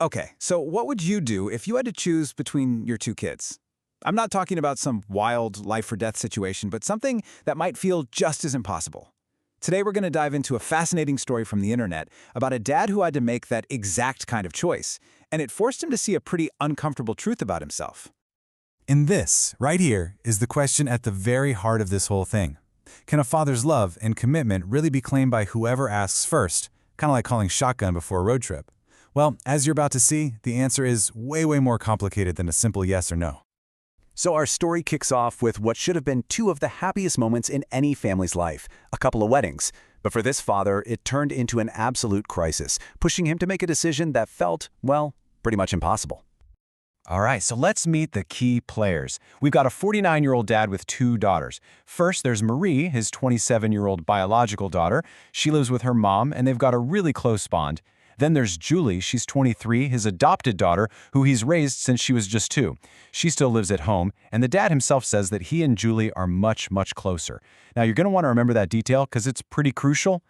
Okay, so what would you do if you had to choose between your two kids? I'm not talking about some wild life or death situation, but something that might feel just as impossible. Today we're going to dive into a fascinating story from the internet about a dad who had to make that exact kind of choice, and it forced him to see a pretty uncomfortable truth about himself. And this, right here, is the question at the very heart of this whole thing. Can a father's love and commitment really be claimed by whoever asks first, kind of like calling shotgun before a road trip? Well, as you're about to see, the answer is way more complicated than a simple yes or no. So our story kicks off with what should have been two of the happiest moments in any family's life, a couple of weddings. But for this father, it turned into an absolute crisis, pushing him to make a decision that felt, well, pretty much impossible. All right, so let's meet the key players. We've got a 49-year-old dad with two daughters. First, there's Marie, his 27-year-old biological daughter. She lives with her mom, and they've got a really close bond. Then there's Julie, she's 23, his adopted daughter, who he's raised since she was just 2. She still lives at home, and the dad himself says that he and Julie are much closer. Now, you're going to want to remember that detail because it's pretty crucial.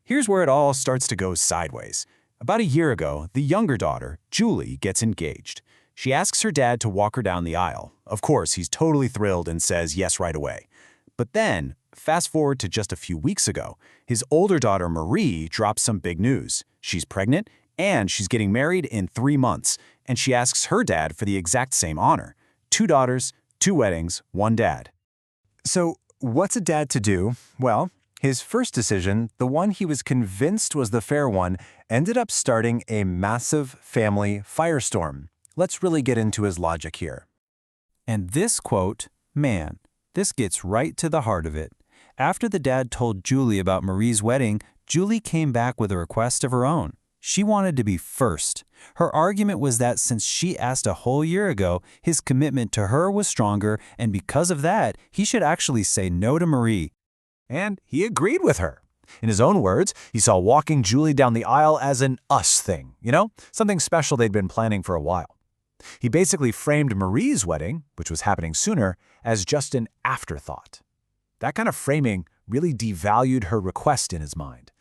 Here's where it all starts to go sideways. About a year ago, the younger daughter, Julie, gets engaged. She asks her dad to walk her down the aisle. Of course, he's totally thrilled and says yes right away. But then, fast forward to just a few weeks ago, his older daughter, Marie, drops some big news. She's pregnant, and she's getting married in 3 months, and she asks her dad for the exact same honor. 2 daughters, 2 weddings, 1 dad. So, what's a dad to do? Well, his first decision, the one he was convinced was the fair one, ended up starting a massive family firestorm. Let's really get into his logic here. And this quote, man, this gets right to the heart of it. After the dad told Julie about Marie's wedding, Julie came back with a request of her own. She wanted to be first. Her argument was that since she asked a whole year ago, his commitment to her was stronger, and because of that, he should actually say no to Marie. And he agreed with her. In his own words, he saw walking Julie down the aisle as an us thing, something special they'd been planning for a while. He basically framed Marie's wedding, which was happening sooner, as just an afterthought. That kind of framing really devalued her request in his mind.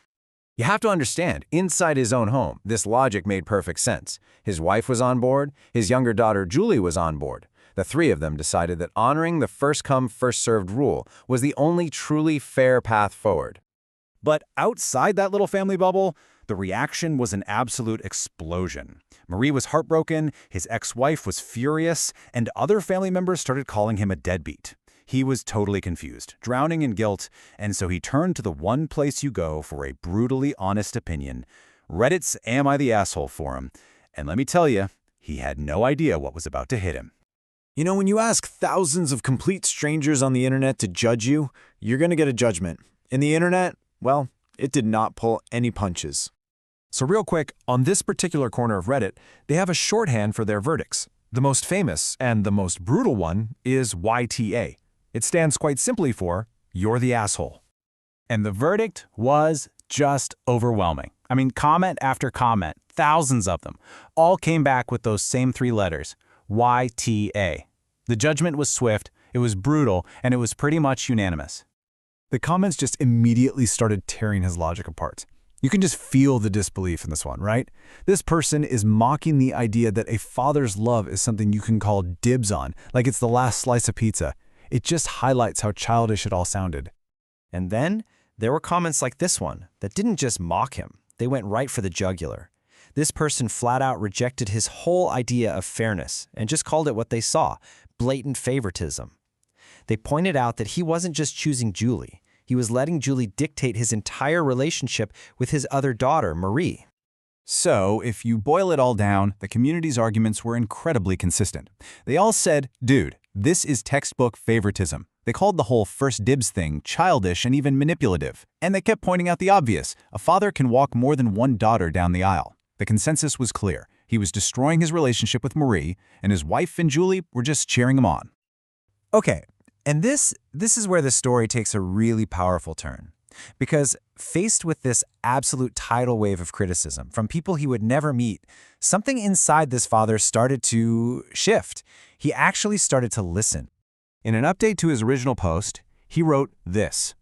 You have to understand, inside his own home, this logic made perfect sense. His wife was on board, his younger daughter Julie was on board. The 3 of them decided that honoring the first-come, first-served rule was the only truly fair path forward. But outside that little family bubble, the reaction was an absolute explosion. Marie was heartbroken, his ex-wife was furious, and other family members started calling him a deadbeat. He was totally confused, drowning in guilt, and so he turned to the one place you go for a brutally honest opinion, Reddit's Am I the Asshole forum. And let me tell you, he had no idea what was about to hit him. When you ask thousands of complete strangers on the internet to judge you, you're going to get a judgment. And the internet, well, it did not pull any punches. So real quick, on this particular corner of Reddit, they have a shorthand for their verdicts. The most famous and the most brutal one is YTA. It stands quite simply for, you're the asshole. And the verdict was just overwhelming. I mean, comment after comment, thousands of them, all came back with those same 3 letters, YTA. The judgment was swift, it was brutal, and it was pretty much unanimous. The comments just immediately started tearing his logic apart. You can just feel the disbelief in this one, right? This person is mocking the idea that a father's love is something you can call dibs on, like it's the last slice of pizza. It just highlights how childish it all sounded. And then there were comments like this one that didn't just mock him, they went right for the jugular. This person flat out rejected his whole idea of fairness and just called it what they saw, blatant favoritism. They pointed out that he wasn't just choosing Julie, he was letting Julie dictate his entire relationship with his other daughter, Marie. So, if you boil it all down, the community's arguments were incredibly consistent. They all said, dude, this is textbook favoritism. They called the whole first dibs thing childish and even manipulative. And they kept pointing out the obvious. A father can walk more than one daughter down the aisle. The consensus was clear. He was destroying his relationship with Marie, and his wife and Julie were just cheering him on. Okay, and this is where the story takes a really powerful turn. Because faced with this absolute tidal wave of criticism from people he would never meet, something inside this father started to shift. He actually started to listen. In an update to his original post, he wrote this,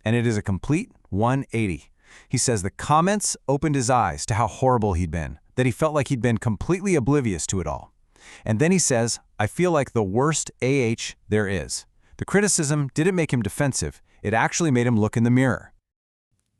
and it is a complete 180. He says the comments opened his eyes to how horrible he'd been, that he felt like he'd been completely oblivious to it all. And then he says, "I feel like the worst AH there is." The criticism didn't make him defensive. It actually made him look in the mirror.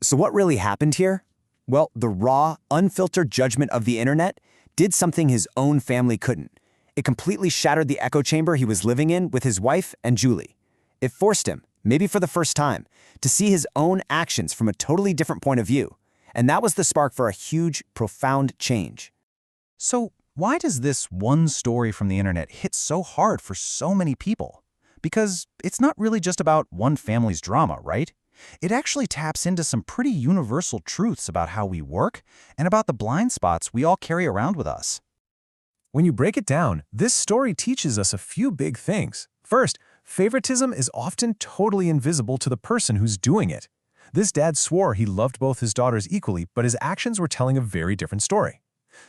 So what really happened here? Well, the raw, unfiltered judgment of the internet did something his own family couldn't. It completely shattered the echo chamber he was living in with his wife and Julie. It forced him, maybe for the first time, to see his own actions from a totally different point of view. And that was the spark for a huge, profound change. So why does this one story from the internet hit so hard for so many people? Because it's not really just about one family's drama, right? It actually taps into some pretty universal truths about how we work and about the blind spots we all carry around with us. When you break it down, this story teaches us a few big things. First, favoritism is often totally invisible to the person who's doing it. This dad swore he loved both his daughters equally, but his actions were telling a very different story.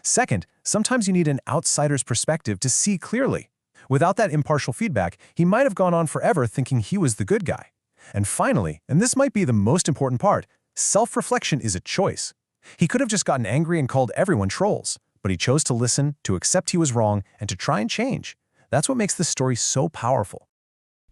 Second, sometimes you need an outsider's perspective to see clearly. Without that impartial feedback, he might have gone on forever thinking he was the good guy. And finally, and this might be the most important part, self-reflection is a choice. He could have just gotten angry and called everyone trolls, but he chose to listen, to accept he was wrong, and to try and change. That's what makes this story so powerful.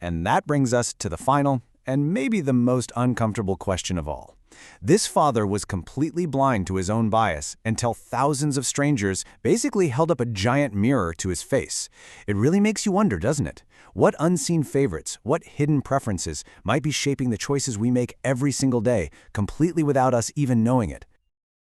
And that brings us to the final, and maybe the most uncomfortable question of all. This father was completely blind to his own bias until thousands of strangers basically held up a giant mirror to his face. It really makes you wonder, doesn't it? What unseen favorites, what hidden preferences might be shaping the choices we make every single day, completely without us even knowing it?